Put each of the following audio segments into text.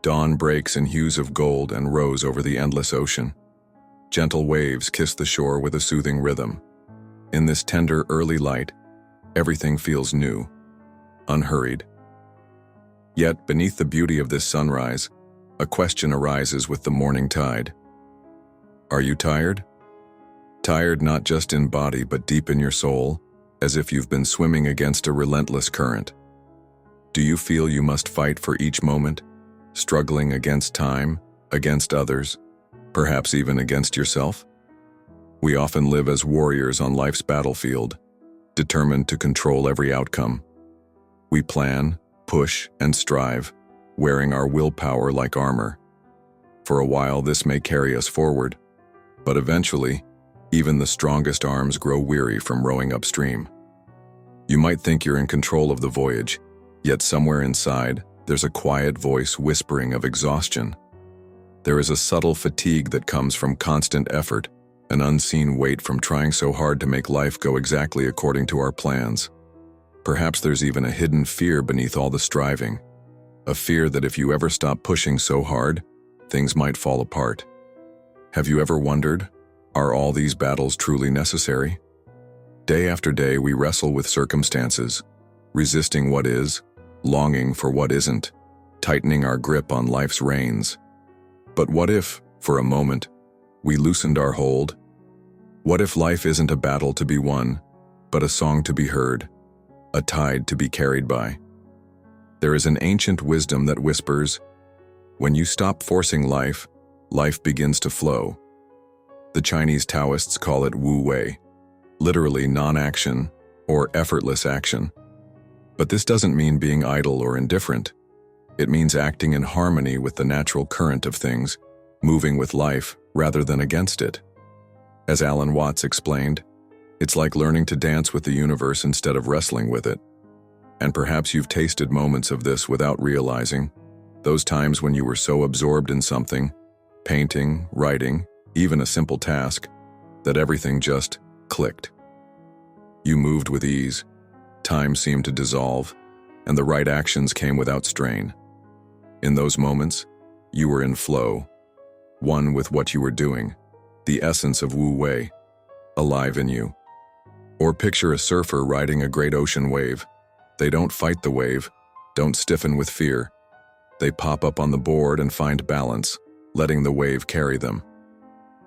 Dawn breaks in hues of gold and rose over the endless ocean. Gentle waves kiss the shore with a soothing rhythm. In this tender early light, everything feels new, unhurried. Yet, beneath the beauty of this sunrise, a question arises with the morning tide. Are you tired? Tired not just in body but deep in your soul, as if you've been swimming against a relentless current. Do you feel you must fight for each moment, struggling against time, against others, perhaps even against yourself? We often live as warriors on life's battlefield, determined to control every outcome. We plan, push, and strive, wearing our willpower like armor. For a while, this may carry us forward, but eventually, even the strongest arms grow weary from rowing upstream. You might think you're in control of the voyage, yet somewhere inside, there's a quiet voice whispering of exhaustion. There is a subtle fatigue that comes from constant effort, an unseen weight from trying so hard to make life go exactly according to our plans. Perhaps there's even a hidden fear beneath all the striving, a fear that if you ever stop pushing so hard, things might fall apart. Have you ever wondered, are all these battles truly necessary? Day after day, we wrestle with circumstances, resisting what is, longing for what isn't, tightening our grip on life's reins. But what if, for a moment, we loosened our hold? What if life isn't a battle to be won, but a song to be heard, a tide to be carried by? There is an ancient wisdom that whispers, when you stop forcing life, life begins to flow. The Chinese Taoists call it Wu Wei, literally non-action or effortless action. But this doesn't mean being idle or indifferent. It means acting in harmony with the natural current of things, moving with life rather than against it. As Alan Watts explained, it's like learning to dance with the universe instead of wrestling with it. And perhaps you've tasted moments of this without realizing, those times when you were so absorbed in something, painting, writing, even a simple task, that everything just clicked. You moved with ease, time seemed to dissolve, and the right actions came without strain. In those moments, you were in flow, one with what you were doing, the essence of Wu Wei, alive in you. Or picture a surfer riding a great ocean wave. They don't fight the wave, don't stiffen with fear. They pop up on the board and find balance, letting the wave carry them.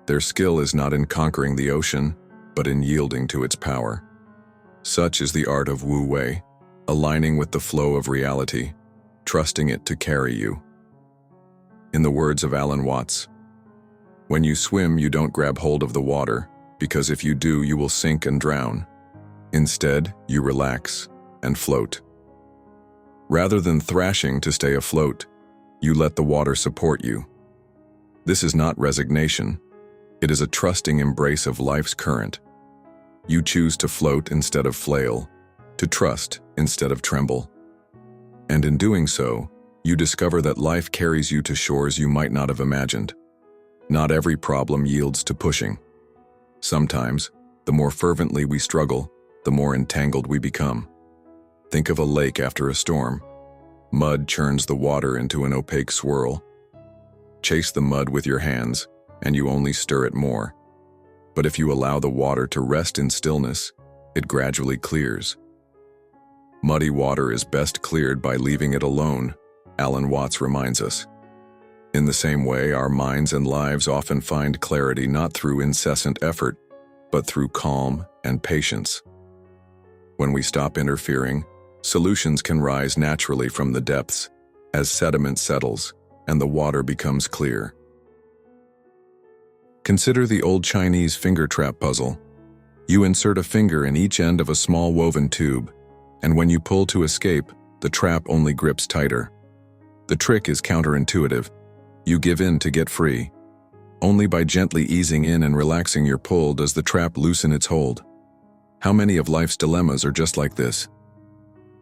Their skill is not in conquering the ocean, but in yielding to its power. Such is the art of Wu Wei, aligning with the flow of reality, trusting it to carry you. In the words of Alan Watts, when you swim, you don't grab hold of the water, because if you do, you will sink and drown. Instead, you relax and float. Rather than thrashing to stay afloat, you let the water support you. This is not resignation. It is a trusting embrace of life's current. You choose to float instead of flail, to trust instead of tremble. And in doing so, you discover that life carries you to shores you might not have imagined. Not every problem yields to pushing. Sometimes, the more fervently we struggle, the more entangled we become. Think of a lake after a storm. Mud churns the water into an opaque swirl. Chase the mud with your hands, and you only stir it more. But if you allow the water to rest in stillness, it gradually clears. Muddy water is best cleared by leaving it alone, Alan Watts reminds us. In the same way, our minds and lives often find clarity not through incessant effort, but through calm and patience. When we stop interfering, solutions can rise naturally from the depths, as sediment settles and the water becomes clear. Consider the old Chinese finger trap puzzle. You insert a finger in each end of a small woven tube, and when you pull to escape, the trap only grips tighter. The trick is counterintuitive. You give in to get free. Only by gently easing in and relaxing your pull does the trap loosen its hold. How many of life's dilemmas are just like this?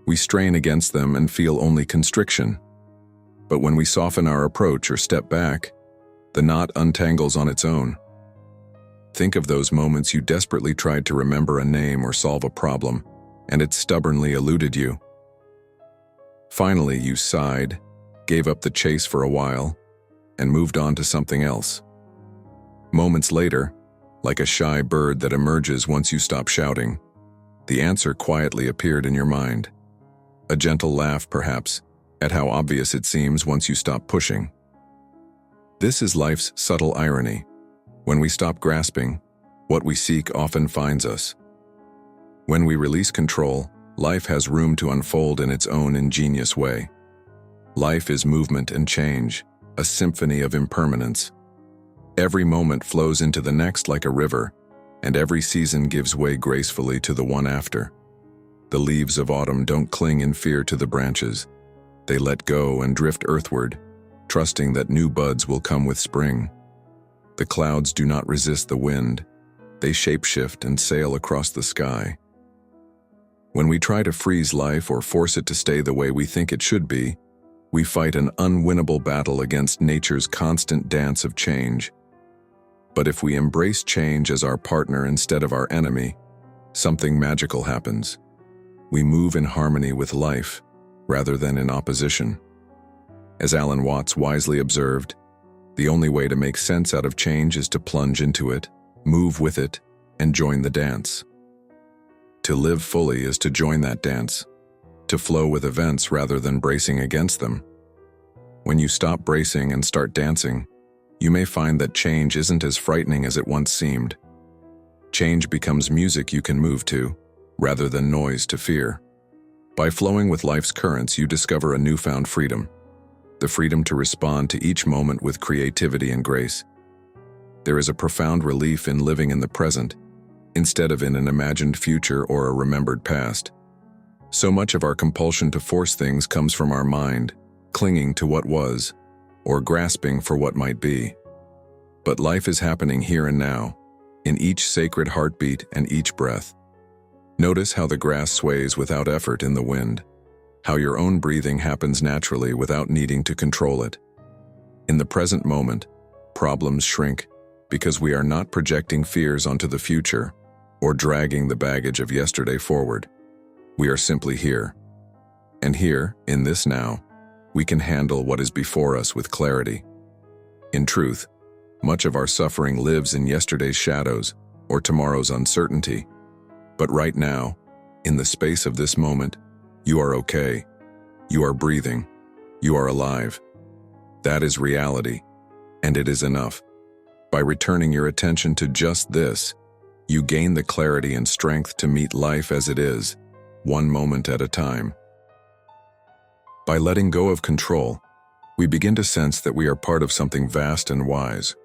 We strain against them and feel only constriction. But when we soften our approach or step back, the knot untangles on its own. Think of those moments you desperately tried to remember a name or solve a problem, and it stubbornly eluded you. Finally, you sighed, gave up the chase for a while, and moved on to something else. Moments later, like a shy bird that emerges once you stop shouting, the answer quietly appeared in your mind. A gentle laugh, perhaps, at how obvious it seems once you stop pushing. This is life's subtle irony. When we stop grasping, what we seek often finds us. When we release control, life has room to unfold in its own ingenious way. Life is movement and change, a symphony of impermanence. Every moment flows into the next like a river, and every season gives way gracefully to the one after. The leaves of autumn don't cling in fear to the branches. They let go and drift earthward, trusting that new buds will come with spring. The clouds do not resist the wind. They shapeshift and sail across the sky. When we try to freeze life or force it to stay the way we think it should be, we fight an unwinnable battle against nature's constant dance of change. But if we embrace change as our partner instead of our enemy, something magical happens. We move in harmony with life, rather than in opposition. As Alan Watts wisely observed, the only way to make sense out of change is to plunge into it, move with it, and join the dance. To live fully is to join that dance, to flow with events rather than bracing against them. When you stop bracing and start dancing, you may find that change isn't as frightening as it once seemed. Change becomes music you can move to, rather than noise to fear. By flowing with life's currents, you discover a newfound freedom, the freedom to respond to each moment with creativity and grace. There is a profound relief in living in the present, instead of in an imagined future or a remembered past. So much of our compulsion to force things comes from our mind, clinging to what was, or grasping for what might be. But life is happening here and now, in each sacred heartbeat and each breath. Notice how the grass sways without effort in the wind, how your own breathing happens naturally without needing to control it. In the present moment, problems shrink because we are not projecting fears onto the future or dragging the baggage of yesterday forward. We are simply here. And here, in this now, we can handle what is before us with clarity. In truth, much of our suffering lives in yesterday's shadows or tomorrow's uncertainty. But right now, in the space of this moment, you are okay. You are breathing. You are alive. That is reality, and it is enough. By returning your attention to just this, you gain the clarity and strength to meet life as it is, one moment at a time. By letting go of control, we begin to sense that we are part of something vast and wise.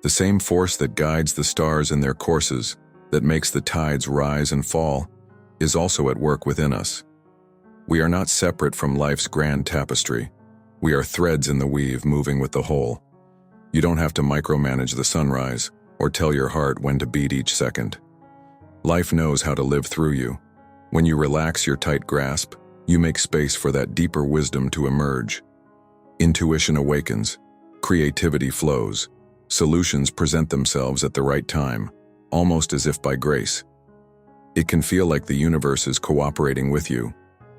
The same force that guides the stars in their courses, that makes the tides rise and fall, is also at work within us. We are not separate from life's grand tapestry. We are threads in the weave moving with the whole. You don't have to micromanage the sunrise or tell your heart when to beat each second. Life knows how to live through you. When you relax your tight grasp, you make space for that deeper wisdom to emerge. Intuition awakens, creativity flows, solutions present themselves at the right time, almost as if by grace. It can feel like the universe is cooperating with you,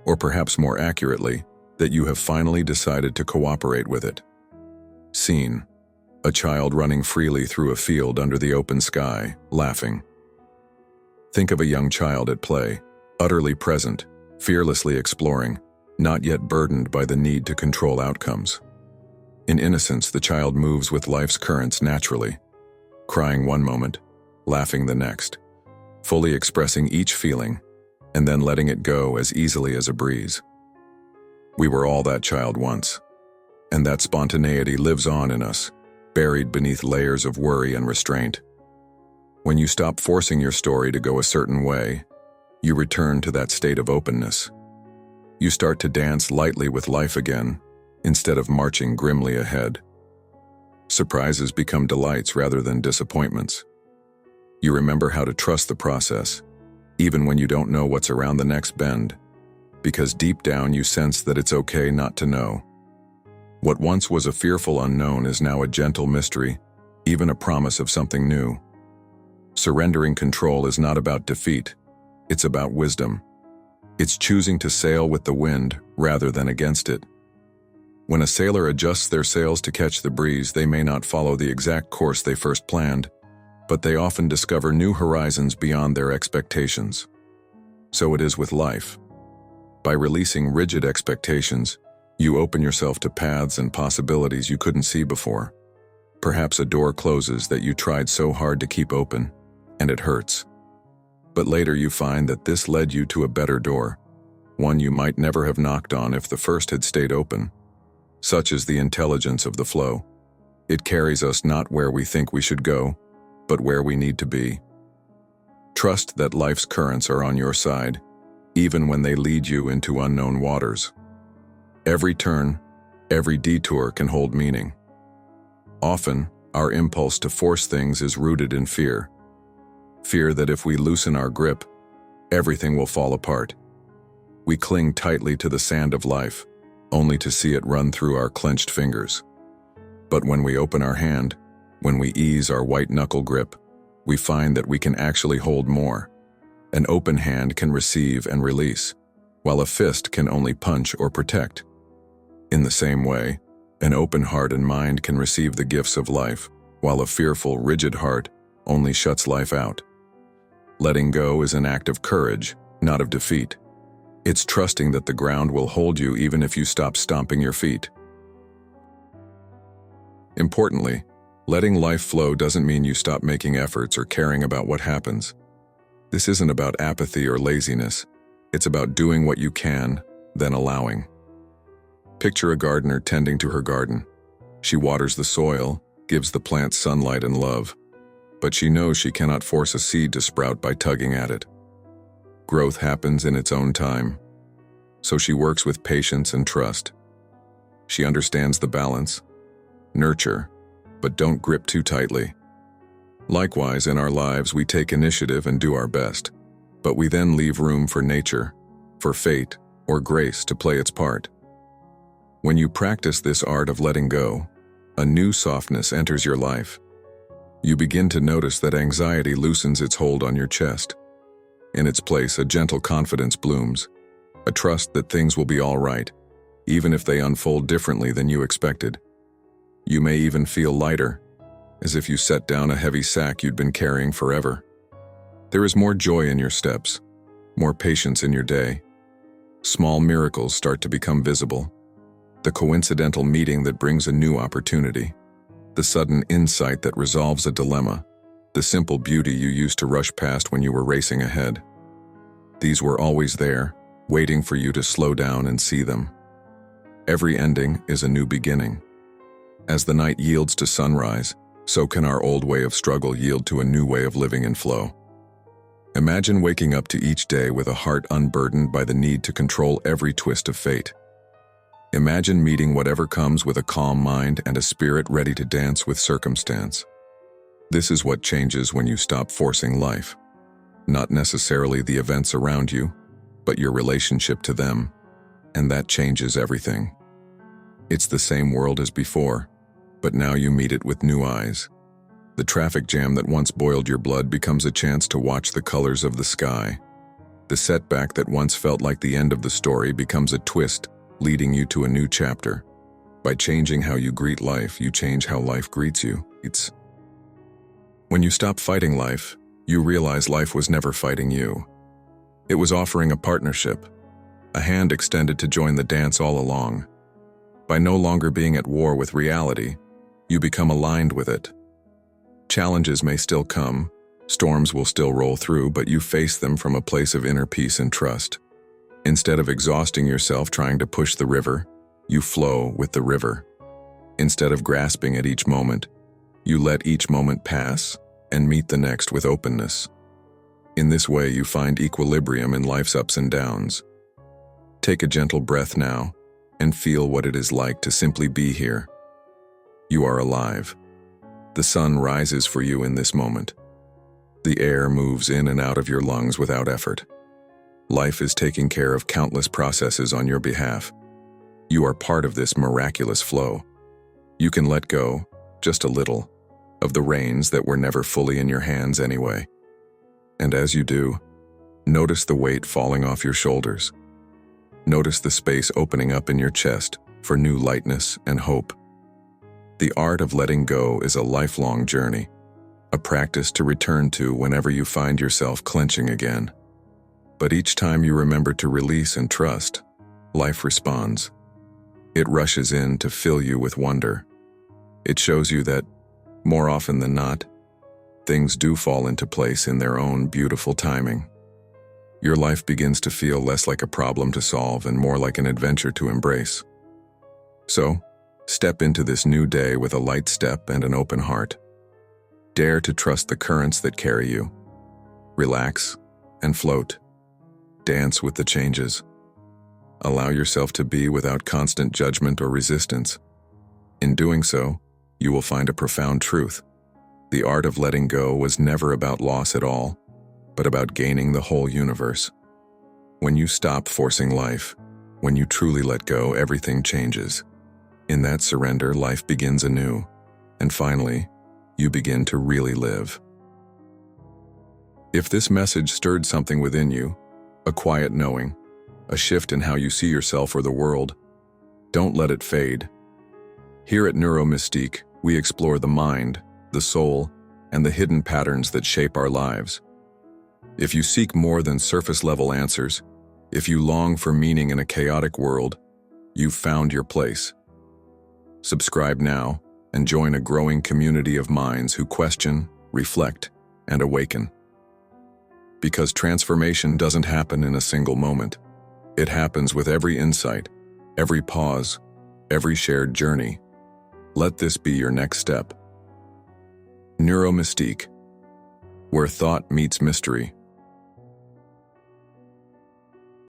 or perhaps more accurately, that you have finally decided to cooperate with it. Scene: a child running freely through a field under the open sky, laughing. Think of a young child at play, utterly present, fearlessly exploring, not yet burdened by the need to control outcomes. In innocence, the child moves with life's currents naturally, crying one moment, laughing the next, fully expressing each feeling, and then letting it go as easily as a breeze. We were all that child once, and that spontaneity lives on in us, buried beneath layers of worry and restraint. When you stop forcing your story to go a certain way, you return to that state of openness. You start to dance lightly with life again, instead of marching grimly ahead. Surprises become delights rather than disappointments. You remember how to trust the process, even when you don't know what's around the next bend, because deep down you sense that it's okay not to know. What once was a fearful unknown is now a gentle mystery, even a promise of something new. Surrendering control is not about defeat, it's about wisdom. It's choosing to sail with the wind rather than against it. When a sailor adjusts their sails to catch the breeze, they may not follow the exact course they first planned, but they often discover new horizons beyond their expectations. So it is with life. By releasing rigid expectations, you open yourself to paths and possibilities you couldn't see before. Perhaps a door closes that you tried so hard to keep open, and it hurts. But later you find that this led you to a better door, one you might never have knocked on if the first had stayed open. Such is the intelligence of the flow. It carries us not where we think we should go, but where we need to be. Trust that life's currents are on your side, even when they lead you into unknown waters. Every turn, every detour can hold meaning. Often, our impulse to force things is rooted in fear. Fear that if we loosen our grip, everything will fall apart. We cling tightly to the sand of life, only to see it run through our clenched fingers. But when we open our hand, when we ease our white-knuckle grip, we find that we can actually hold more. An open hand can receive and release, while a fist can only punch or protect. In the same way, an open heart and mind can receive the gifts of life, while a fearful, rigid heart only shuts life out. Letting go is an act of courage, not of defeat. It's trusting that the ground will hold you even if you stop stomping your feet. Importantly, letting life flow doesn't mean you stop making efforts or caring about what happens. This isn't about apathy or laziness. It's about doing what you can, then allowing. Picture a gardener tending to her garden. She waters the soil, gives the plants sunlight and love, but she knows she cannot force a seed to sprout by tugging at it. Growth happens in its own time, so she works with patience and trust. She understands the balance. Nurture, but don't grip too tightly. Likewise, in our lives, we take initiative and do our best, but we then leave room for nature, for fate, or grace to play its part. When you practice this art of letting go, a new softness enters your life. You begin to notice that anxiety loosens its hold on your chest. In its place, a gentle confidence blooms, a trust that things will be all right, even if they unfold differently than you expected. You may even feel lighter, as if you set down a heavy sack you'd been carrying forever. There is more joy in your steps, more patience in your day. Small miracles start to become visible. The coincidental meeting that brings a new opportunity, the sudden insight that resolves a dilemma, the simple beauty you used to rush past when you were racing ahead. These were always there, waiting for you to slow down and see them. Every ending is a new beginning. As the night yields to sunrise, so can our old way of struggle yield to a new way of living in flow. Imagine waking up to each day with a heart unburdened by the need to control every twist of fate. Imagine meeting whatever comes with a calm mind and a spirit ready to dance with circumstance. This is what changes when you stop forcing life. Not necessarily the events around you, but your relationship to them, and that changes everything. It's the same world as before, but now you meet it with new eyes. The traffic jam that once boiled your blood becomes a chance to watch the colors of the sky. The setback that once felt like the end of the story becomes a twist, leading you to a new chapter. By changing how you greet life, you change how life greets you. When you stop fighting life, you realize life was never fighting you. It was offering a partnership, a hand extended to join the dance all along. By no longer being at war with reality, you become aligned with it. Challenges may still come, storms will still roll through, but you face them from a place of inner peace and trust. Instead of exhausting yourself trying to push the river, you flow with the river. Instead of grasping at each moment, you let each moment pass and meet the next with openness. In this way, you find equilibrium in life's ups and downs. Take a gentle breath now and feel what it is like to simply be here. You are alive. The sun rises for you in this moment. The air moves in and out of your lungs without effort. Life is taking care of countless processes on your behalf. You are part of this miraculous flow. You can let go, just a little, of the reins that were never fully in your hands anyway. And as you do, notice the weight falling off your shoulders. Notice the space opening up in your chest, for new lightness and hope. The art of letting go is a lifelong journey, a practice to return to whenever you find yourself clenching again. But each time you remember to release and trust, life responds. It rushes in to fill you with wonder. It shows you that, more often than not, things do fall into place in their own beautiful timing. Your life begins to feel less like a problem to solve and more like an adventure to embrace. So, step into this new day with a light step and an open heart. Dare to trust the currents that carry you. Relax and float. Dance with the changes. Allow yourself to be without constant judgment or resistance. In doing so, you will find a profound truth. The art of letting go was never about loss at all, but about gaining the whole universe. When you stop forcing life, when you truly let go, everything changes. In that surrender, life begins anew, and finally, you begin to really live. If this message stirred something within you, a quiet knowing, a shift in how you see yourself or the world, don't let it fade. Here at Neuromystique, we explore the mind, the soul, and the hidden patterns that shape our lives. If you seek more than surface-level answers, if you long for meaning in a chaotic world, you've found your place. Subscribe now and join a growing community of minds who question, reflect, and awaken. Because transformation doesn't happen in a single moment. It happens with every insight, every pause, every shared journey. Let this be your next step. Neuromystique, where thought meets mystery.